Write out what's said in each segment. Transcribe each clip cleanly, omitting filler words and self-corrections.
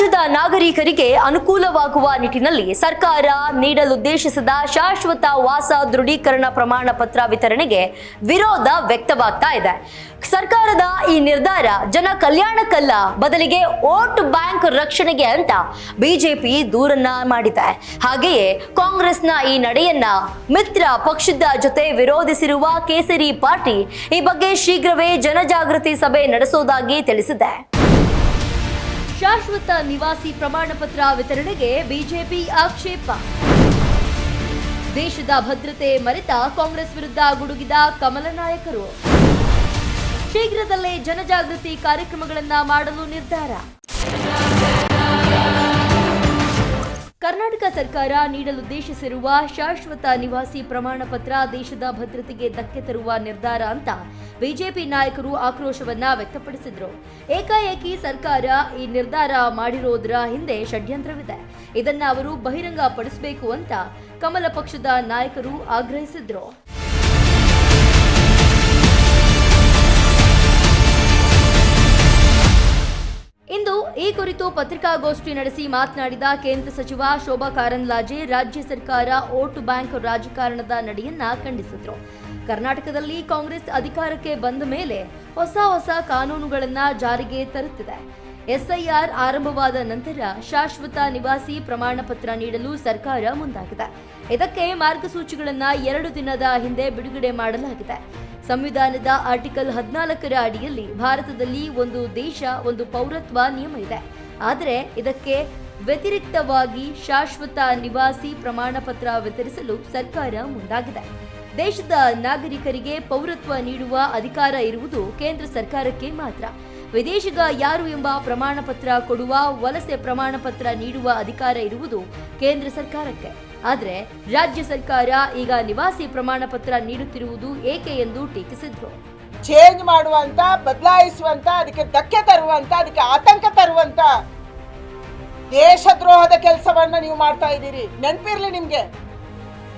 ರಾಜ್ಯದ ನಾಗರಿಕರಿಗೆ ಅನುಕೂಲವಾಗುವ ನಿಟ್ಟಿನಲ್ಲಿ ಸರ್ಕಾರ ನೀಡಲುದ್ದೇಶಿಸಿದ ಶಾಶ್ವತ ವಾಸ ದೃಢೀಕರಣ ಪ್ರಮಾಣ ಪತ್ರ ವಿತರಣೆಗೆ ವಿರೋಧ ವ್ಯಕ್ತವಾಗ್ತಾ ಇದೆ. ಸರ್ಕಾರದ ಈ ನಿರ್ಧಾರ ಜನ ಕಲ್ಯಾಣಕ್ಕಲ್ಲ, ಬದಲಿಗೆ ವೋಟ್ ಬ್ಯಾಂಕ್ ರಕ್ಷಣೆಗೆ ಅಂತ ಬಿಜೆಪಿ ದೂರನ್ನ ಮಾಡಿದೆ. ಹಾಗೆಯೇ ಕಾಂಗ್ರೆಸ್ನ ಈ ನಡೆಯನ್ನ ಮಿತ್ರ ಪಕ್ಷದ ಜೊತೆ ವಿರೋಧಿಸಿರುವ ಕೇಸರಿ ಪಾರ್ಟಿ ಈ ಬಗ್ಗೆ ಶೀಘ್ರವೇ ಜನಜಾಗೃತಿ ಸಭೆ ನಡೆಸುವುದಾಗಿ ತಿಳಿಸಿದೆ. ಶಾಶ್ವತ ನಿವಾಸಿ ಪ್ರಮಾಣ ಪತ್ರ ವಿತರಣೆಗೆ ಬಿಜೆಪಿ ಆಕ್ಷೇಪ. ದೇಶದ ಭದ್ರತೆ ಮರೆತ ಕಾಂಗ್ರೆಸ್ ವಿರುದ್ಧ ಗುಡುಗಿದ ಕಮಲ ನಾಯಕರು. ಶೀಘ್ರದಲ್ಲೇ ಜನಜಾಗೃತಿ ಕಾರ್ಯಕ್ರಮಗಳನ್ನ ಮಾಡಲು ನಿರ್ಧಾರ. ಕರ್ನಾಟಕ ಸರ್ಕಾರ ನೀಡಲುದ್ದೇಶಿಸಿರುವ ಶಾಶ್ವತ ನಿವಾಸಿ ಪ್ರಮಾಣ ಪತ್ರ ದೇಶದ ಭದ್ರತೆಗೆ ಧಕ್ಕೆ ತರುವ ನಿರ್ಧಾರ ಅಂತ ಬಿಜೆಪಿ ನಾಯಕರು ಆಕ್ರೋಶವನ್ನ ವ್ಯಕ್ತಪಡಿಸಿದ್ರು. ಏಕಾಏಕಿ ಸರ್ಕಾರ ಈ ನಿರ್ಧಾರ ಮಾಡಿರೋದರ ಹಿಂದೆ ಷಡ್ಯಂತ್ರವಿದೆ. ಇದನ್ನ ಅವರು ಬಹಿರಂಗ ಪಡಿಸಬೇಕು ಅಂತ ಕಮಲ ಪಕ್ಷದ ನಾಯಕರು ಆಗ್ರಹಿಸಿದ್ರು. ಇಂದು ಈ ಕುರಿತು ಪತ್ರಿಕಾಗೋಷ್ಠಿ ನಡೆಸಿ ಮಾತನಾಡಿದ ಕೇಂದ್ರ ಸಚಿವ ಶೋಭಾ ಕಾರಂದ್ಲಾಜೆ ರಾಜ್ಯ ಸರ್ಕಾರ ವೋಟ್ ಬ್ಯಾಂಕ್ ರಾಜಕಾರಣದ ನಡೆಯನ್ನ ಖಂಡಿಸಿದ್ರು. ಕರ್ನಾಟಕದಲ್ಲಿ ಕಾಂಗ್ರೆಸ್ ಅಧಿಕಾರಕ್ಕೆ ಬಂದ ಮೇಲೆ ಹೊಸ ಕಾನೂನುಗಳನ್ನ ಜಾರಿಗೆ ತರುತ್ತಿದೆ. ಎಸ್ಐಆರ್ ಆರಂಭವಾದ ನಂತರ ಶಾಶ್ವತ ನಿವಾಸಿ ಪ್ರಮಾಣ ಪತ್ರ ನೀಡಲು ಸರ್ಕಾರ ಮುಂದಾಗಿದೆ. ಇದಕ್ಕೆ ಮಾರ್ಗಸೂಚಿಗಳನ್ನ 2 ದಿನದ ಹಿಂದೆ ಬಿಡುಗಡೆ ಮಾಡಲಾಗಿದೆ. ಸಂವಿಧಾನದ ಆರ್ಟಿಕಲ್ 14ರ ಅಡಿಯಲ್ಲಿ ಭಾರತದಲ್ಲಿ ಒಂದು ದೇಶ ಒಂದು ಪೌರತ್ವ ನಿಯಮ ಇದೆ. ಆದರೆ ಇದಕ್ಕೆ ವ್ಯತಿರಿಕ್ತವಾಗಿ ಶಾಶ್ವತ ನಿವಾಸಿ ಪ್ರಮಾಣ ಪತ್ರ ವಿತರಿಸಲು ಸರ್ಕಾರ ಮುಂದಾಗಿದೆ. ದೇಶದ ನಾಗರಿಕರಿಗೆ ಪೌರತ್ವ ನೀಡುವ ಅಧಿಕಾರ ಇರುವುದು ಕೇಂದ್ರ ಸರ್ಕಾರಕ್ಕೆ ಮಾತ್ರ. ವಿದೇಶಿಗ ಯಾರು ಎಂಬ ಪ್ರಮಾಣ ಪತ್ರ ಕೊಡುವ, ವಲಸೆ ಪ್ರಮಾಣ ಪತ್ರ ನೀಡುವ ಅಧಿಕಾರ ಇರುವುದು ಕೇಂದ್ರ ಸರ್ಕಾರಕ್ಕೆ. ಆದರೆ ರಾಜ್ಯ ಸರ್ಕಾರ ಈಗ ನಿವಾಸಿ ಪ್ರಮಾಣ ಪತ್ರ ನೀಡುತ್ತಿರುವುದು ಏಕೆ ಎಂದು ಟೀಕಿಸಿದ್ರು. ಚೇಂಜ್ ಮಾಡುವಂತ, ಬದಲಾಯಿಸುವಂತ, ಅದಕ್ಕೆ ಧಕ್ಕೆ ತರುವಂತ, ಅದಕ್ಕೆ ಆತಂಕ ತರುವಂತ ದೇಶದ್ರೋಹದ ಕೆಲಸವನ್ನ ನೀವು ಮಾಡ್ತಾ ಇದ್ದೀರಿ. ನೆನಪಿರ್ಲಿ ನಿಮ್ಗೆ,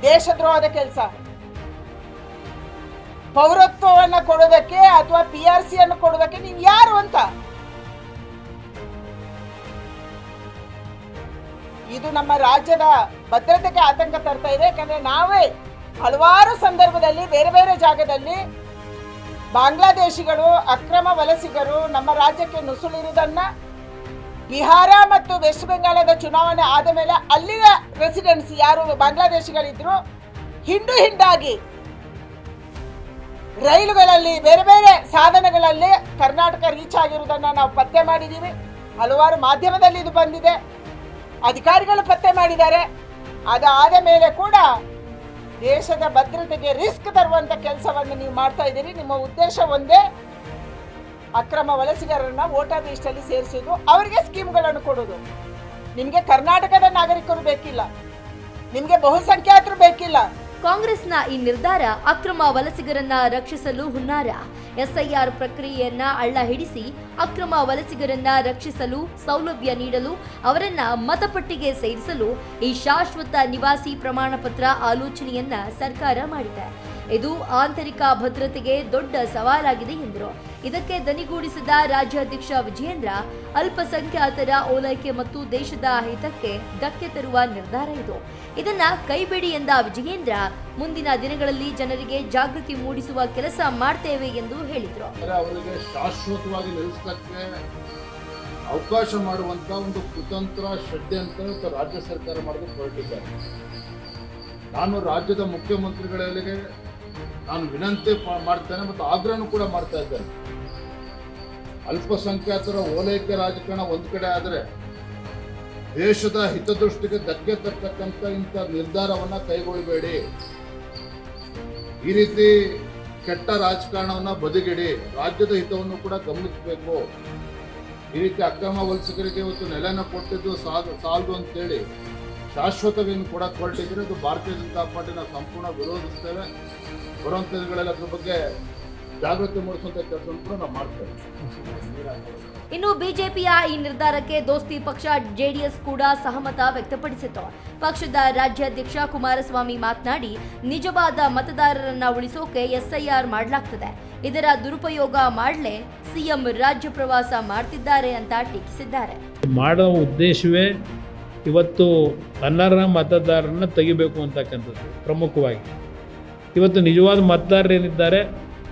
ದೇಶದ್ರೋಹದ ಕೆಲಸ. ಪೌರತ್ವವನ್ನ ಕೊಡೋದಕ್ಕೆ ಅಥವಾ PRC ಅನ್ನು ಕೊಡೋದಕ್ಕೆ ನೀವು ಯಾರು ಅಂತ. ಇದು ನಮ್ಮ ರಾಜ್ಯದ ಭದ್ರತೆಗೆ ಆತಂಕ ತರ್ತಾ ಇದೆ. ಯಾಕಂದ್ರೆ ನಾವೇ ಹಲವಾರು ಸಂದರ್ಭದಲ್ಲಿ ಬೇರೆ ಬೇರೆ ಜಾಗದಲ್ಲಿ ಬಾಂಗ್ಲಾದೇಶಿಗಳು, ಅಕ್ರಮ ವಲಸಿಗರು ನಮ್ಮ ರಾಜ್ಯಕ್ಕೆ ನುಸುಳಿರುವುದನ್ನ, ಬಿಹಾರ ಮತ್ತು ವೆಸ್ಟ್ ಬೆಂಗಾಲದ ಚುನಾವಣೆ ಆದ ಮೇಲೆ ಅಲ್ಲಿನ ರೆಸಿಡೆನ್ಸ್ ಯಾರು ಬಾಂಗ್ಲಾದೇಶಿಗಳಿದ್ರು ಹಿಂಡಾಗಿ ರೈಲುಗಳಲ್ಲಿ ಬೇರೆ ಬೇರೆ ಸಾಧನಗಳಲ್ಲಿ ಕರ್ನಾಟಕ ರೀಚ್ ಆಗಿರುವುದನ್ನ ನಾವು ಪತ್ತೆ ಮಾಡಿದ್ದೀವಿ. ಹಲವಾರು ಮಾಧ್ಯಮದಲ್ಲಿ ಇದು ಬಂದಿದೆ, ಅಧಿಕಾರಿಗಳು ಪತ್ತೆ ಮಾಡಿದ್ದಾರೆ. ಅದಾದ ಮೇಲೆ ಕೂಡ ದೇಶದ ಭದ್ರತೆಗೆ ರಿಸ್ಕ್ ತರುವಂತ ಕೆಲಸವನ್ನು ನೀವು ಮಾಡ್ತಾ ಇದ್ದೀರಿ. ನಿಮ್ಮ ಉದ್ದೇಶ ಒಂದೇ, ಅಕ್ರಮ ವಲಸಿಗರನ್ನ ವೋಟರ್ ಲಿಸ್ಟ್ ಅಲ್ಲಿ ಸೇರಿಸೋದು, ಅವರಿಗೆ ಸ್ಕೀಮ್ಗಳನ್ನು ಕೊಡೋದು. ನಿಮ್ಗೆ ಕರ್ನಾಟಕದ ನಾಗರಿಕರು ಬೇಕಿಲ್ಲ, ನಿಮ್ಗೆ ಬಹುಸಂಖ್ಯಾತರು ಬೇಕಿಲ್ಲ. ಕಾಂಗ್ರೆಸ್ನ ಈ ನಿರ್ಧಾರ ಅಕ್ರಮ ವಲಸಿಗರನ್ನ ರಕ್ಷಿಸಲು ಹುನ್ನಾರ. ಎಸ್ಐಆರ್ ಪ್ರಕ್ರಿಯೆಯನ್ನ ಅಳ್ಳ ಹಿಡಿಸಿ ಅಕ್ರಮ ವಲಸಿಗರನ್ನ ರಕ್ಷಿಸಲು, ಸೌಲಭ್ಯ ನೀಡಲು, ಅವರನ್ನ ಮತಪಟ್ಟಿಗೆ ಸೇರಿಸಲು ಈ ಶಾಶ್ವತ ನಿವಾಸಿ ಪ್ರಮಾಣ ಪತ್ರ ಆಲೋಚನೆಯನ್ನ ಸರ್ಕಾರ ಮಾಡಿದೆ. ಇದು ಆಂತರಿಕ ಭದ್ರತೆಗೆ ದೊಡ್ಡ ಸವಾಲಾಗಿದೆ ಎಂದರು. ಇದಕ್ಕೆ ದನಿಗೂಡಿಸಿದ ರಾಜ್ಯಾಧ್ಯಕ್ಷ ವಿಜಯೇಂದ್ರ, ಅಲ್ಪಸಂಖ್ಯಾತರ ಓಲೈಕೆ ಮತ್ತು ದೇಶದ ಹಿತಕ್ಕೆ ಧಕ್ಕೆ ತರುವ ನಿರ್ಧಾರ ಇದು. ಇದನ್ನ ಕೈಬಿಡಿ ಎಂದ ವಿಜಯೇಂದ್ರ, ಮುಂದಿನ ದಿನಗಳಲ್ಲಿ ಜನರಿಗೆ ಜಾಗೃತಿ ಮೂಡಿಸುವ ಕೆಲಸ ಮಾಡ್ತೇವೆ ಎಂದು ಹೇಳಿದರು. ಅವರಿಗೆ ಶಾಶ್ವತವಾಗಿ ನೆಲೆಸಲಿಕ್ಕೆ ಅವಕಾಶ ಮಾಡುವಂತ ಒಂದು ಕುತಂತ್ರ, ಷಡ್ಯಂತ್ರ ರಾಜ್ಯ ಸರ್ಕಾರ ಮಾಡೋದು ಹೊರಟಿದ್ದಾರೆ. ನಾನು ರಾಜ್ಯದ ಮುಖ್ಯಮಂತ್ರಿಗಳಿಗೆ ನಾನು ವಿನಂತಿ ಮಾಡ್ತೇನೆ ಮತ್ತು ಆಗ್ರಹ ಕೂಡ ಮಾಡ್ತಾ ಇದ್ದೇನೆ. ಅಲ್ಪಸಂಖ್ಯಾತರ ಓಲೈಕೆ ರಾಜಕಾರಣ ಒಂದ್ ಕಡೆ ಆದರೆ ದೇಶದ ಹಿತದೃಷ್ಟಿಗೆ ಧಕ್ಕೆ ತರ್ತಕ್ಕಂಥ ಇಂಥ ನಿರ್ಧಾರವನ್ನ ಕೈಗೊಳ್ಳಬೇಡಿ. ಈ ರೀತಿ ಕೆಟ್ಟ ರಾಜಕಾರಣವನ್ನ ಬದಿಗಿಡಿ. ರಾಜ್ಯದ ಹಿತವನ್ನು ಕೂಡ ಗಮನಿಸಬೇಕು. ಈ ರೀತಿ ಅಕ್ರಮ ವಲಸಿಗರಿಗೆ ಇವತ್ತು ನೆಲೆನ ಕೊಟ್ಟಿದ್ದು ಸಾಲದು ಅಂತೇಳಿ ಶಾಶ್ವತವೇನು ಕೊಡಕ್ಕೆ ಹೊರಟಿದ್ರೆ ಅದು ಭಾರತೀಯ ಜನತಾ ಪಾರ್ಟಿ ನಾವು ಸಂಪೂರ್ಣ ವಿರೋಧಿಸ್ತೇವೆ. ಬರುವಂಥ ದಿನಗಳಲ್ಲಿ ಅದ್ರ ಬಗ್ಗೆ ಜಾಗೃತಿ ಮೂಡಿಸುವಂಥ ಕೆಲಸವನ್ನು ಕೂಡ ನಾವು ಮಾಡ್ತಾ ಇದ್ದೀವಿ. ಇನ್ನು ಬಿಜೆಪಿಯ ಈ ನಿರ್ಧಾರಕ್ಕೆ ದೋಸ್ತಿ ಪಕ್ಷ ಜೆಡಿಎಸ್ ಕೂಡ ಸಹಮತ ವ್ಯಕ್ತಪಡಿಸಿತು. ಪಕ್ಷದ ರಾಜ್ಯಾಧ್ಯಕ್ಷ ಕುಮಾರಸ್ವಾಮಿ ಮಾತನಾಡಿ, ನಿಜವಾದ ಮತದಾರರನ್ನ ಉಳಿಸೋಕೆ ಎಸ್ಐಆರ್ ಮಾಡಲಾಗ್ತದೆ, ಇದರ ದುರುಪಯೋಗ ಮಾಡಲೇ ಸಿಎಂ ರಾಜ್ಯ ಪ್ರವಾಸ ಮಾಡ್ತಿದ್ದಾರೆ ಅಂತ ಟೀಕಿಸಿದ್ದಾರೆ. ಮಾಡೋ ಉದ್ದೇಶವೇ ಇವತ್ತು ಅನರ್ಹ ಮತದಾರರನ್ನ ತೆಗಿಬೇಕು ಅಂತಕ್ಕಂಥದ್ದು ಪ್ರಮುಖವಾಗಿ. ಇವತ್ತು ನಿಜವಾದ ಮತದಾರರು ಏನಿದ್ದಾರೆ,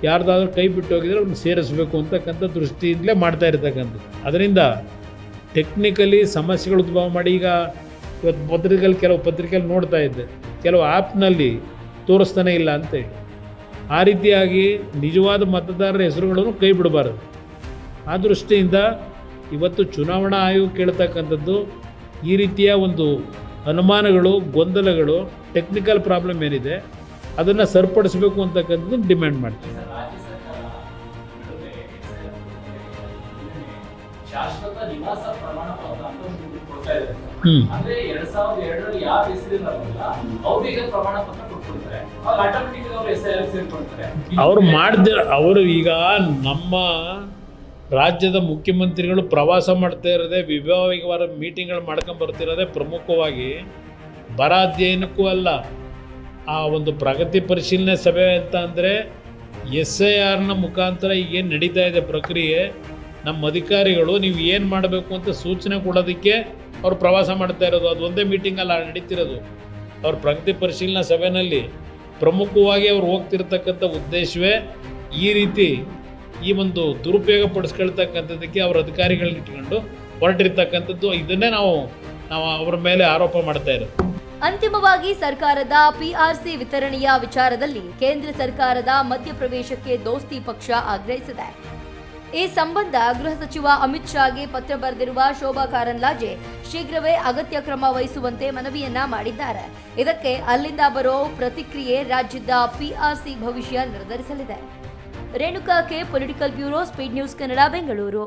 ಯಾರ್ದಾದ್ರೂ ಕೈ ಬಿಟ್ಟು ಹೋಗಿದ್ರೆ ಅವ್ರನ್ನ ಸೇರಿಸಬೇಕು ಅಂತಕ್ಕಂಥ ದೃಷ್ಟಿಯಿಂದಲೇ ಮಾಡ್ತಾ ಇರ್ತಕ್ಕಂಥದ್ದು. ಅದರಿಂದ ಟೆಕ್ನಿಕಲಿ ಸಮಸ್ಯೆಗಳು ಉದ್ಭವ ಮಾಡಿ, ಈಗ ಇವತ್ತು ಕೆಲವು ಪತ್ರಿಕೆಯಲ್ಲಿ ನೋಡ್ತಾ ಇದ್ದೆ, ಕೆಲವು ಆ್ಯಪ್ನಲ್ಲಿ ತೋರಿಸ್ತಾನೆ ಇಲ್ಲ ಅಂತೇಳಿ. ಆ ರೀತಿಯಾಗಿ ನಿಜವಾದ ಮತದಾರರ ಹೆಸರುಗಳನ್ನು ಕೈ ಬಿಡಬಾರದು. ಆ ದೃಷ್ಟಿಯಿಂದ ಇವತ್ತು ಚುನಾವಣಾ ಆಯೋಗ ಕೇಳ್ತಕ್ಕಂಥದ್ದು ಈ ರೀತಿಯ ಒಂದು ಅನುಮಾನಗಳು, ಗೊಂದಲಗಳು, ಟೆಕ್ನಿಕಲ್ ಪ್ರಾಬ್ಲಮ್ ಏನಿದೆ ಅದನ್ನು ಸರಿಪಡಿಸಬೇಕು ಅಂತಕ್ಕಂಥದ್ದು ಡಿಮ್ಯಾಂಡ್ ಮಾಡ್ತೀವಿ. ಶಾಶ್ವತ ನಿವಾಸ ಪ್ರಮಾಣ ಪತ್ರ ಅಂತ ಕೊಡ್ತಾ ಇದ್ದಾರೆ. ಅಂದ್ರೆ 2002ರಲ್ಲಿ ಯಾವ ಹೆಸರಿರಲ್ಲ ಅವ್ರಿಗೆ ಪ್ರಮಾಣ ಪತ್ರ ಕೊಡ್ತಾರೆ, ಅವಾಗ ಆಟೋಮೆಟಿಕ್ ಅವರು SIR ಸೇರ್ಕೊಳ್ತಾರೆ. ಅವರು ಈಗ ನಮ್ಮ ರಾಜ್ಯದ ಮುಖ್ಯಮಂತ್ರಿಗಳು ಪ್ರವಾಸ ಮಾಡ್ತಾ ಇರೋದೇ, ವಿಭಾಗವಾರ ಮೀಟಿಂಗ್ಗಳು ಮಾಡ್ಕೊಂಡು ಬರ್ತಿರೋದೇ ಪ್ರಮುಖವಾಗಿ ಬರ ಅಧ್ಯಯನಕ್ಕೂ ಅಲ್ಲ. ಆ ಒಂದು ಪ್ರಗತಿ ಪರಿಶೀಲನೆ ಸಭೆ ಅಂತ ಅಂದರೆ SIRನ ಮುಖಾಂತರ ಈಗೇನು ನಡೀತಾ ಇದೆ ಪ್ರಕ್ರಿಯೆ, ನಮ್ಮ ಅಧಿಕಾರಿಗಳು ನೀವು ಏನು ಮಾಡಬೇಕು ಅಂತ ಸೂಚನೆ ಕೊಡೋದಕ್ಕೆ ಅವರು ಪ್ರವಾಸ ಮಾಡ್ತಾ ಇರೋದು. ಅದು ಒಂದೇ ಮೀಟಿಂಗ್ ಅಲ್ಲ ನಡೀತಿರೋದು. ಅವ್ರ ಪ್ರಗತಿ ಪರಿಶೀಲನಾ ಸಭೆಯಲ್ಲಿ ಪ್ರಮುಖವಾಗಿ ಅವ್ರು ಹೋಗ್ತಿರ್ತಕ್ಕಂಥ ಉದ್ದೇಶವೇ ಈ ರೀತಿ ಈ ಒಂದು ದುರುಪಯೋಗ ಪಡಿಸ್ಕೊಳ್ತಕ್ಕಂಥದ್ದಕ್ಕೆ ಅವ್ರ ಅಧಿಕಾರಿಗಳನ್ನ ಇಟ್ಕೊಂಡು ಹೊರಟಿರ್ತಕ್ಕಂಥದ್ದು. ಇದನ್ನೇ ನಾವು ಅವರ ಮೇಲೆ ಆರೋಪ ಮಾಡ್ತಾ ಇರೋದು. ಅಂತಿಮವಾಗಿ ಸರ್ಕಾರದ ಪಿಆರ್ಸಿ ವಿತರಣೆಯ ವಿಚಾರದಲ್ಲಿ ಕೇಂದ್ರ ಸರ್ಕಾರದ ಮಧ್ಯಪ್ರವೇಶಕ್ಕೆ ದೋಸ್ತಿ ಪಕ್ಷ ಆಗ್ರಹಿಸಿದೆ. ಈ ಸಂಬಂಧ ಗೃಹ ಸಚಿವ ಅಮಿತ್ ಶಾಗೆ ಪತ್ರ ಬರೆದಿರುವ ಶೋಭಾ ಕರಂದ್ಲಾಜೆ ಶೀಘ್ರವೇ ಅಗತ್ಯ ಕ್ರಮ ವಹಿಸುವಂತೆ ಮನವಿಯನ್ನ ಮಾಡಿದ್ದಾರೆ. ಇದಕ್ಕೆ ಅಲ್ಲಿಂದ ಬರೋ ಪ್ರತಿಕ್ರಿಯೆ ರಾಜ್ಯದ ಪಿಆರ್ಸಿ ಭವಿಷ್ಯ ನಿರ್ಧರಿಸಲಿದೆ. Renuka K, political bureau, speed news Kannada, Bengaluru.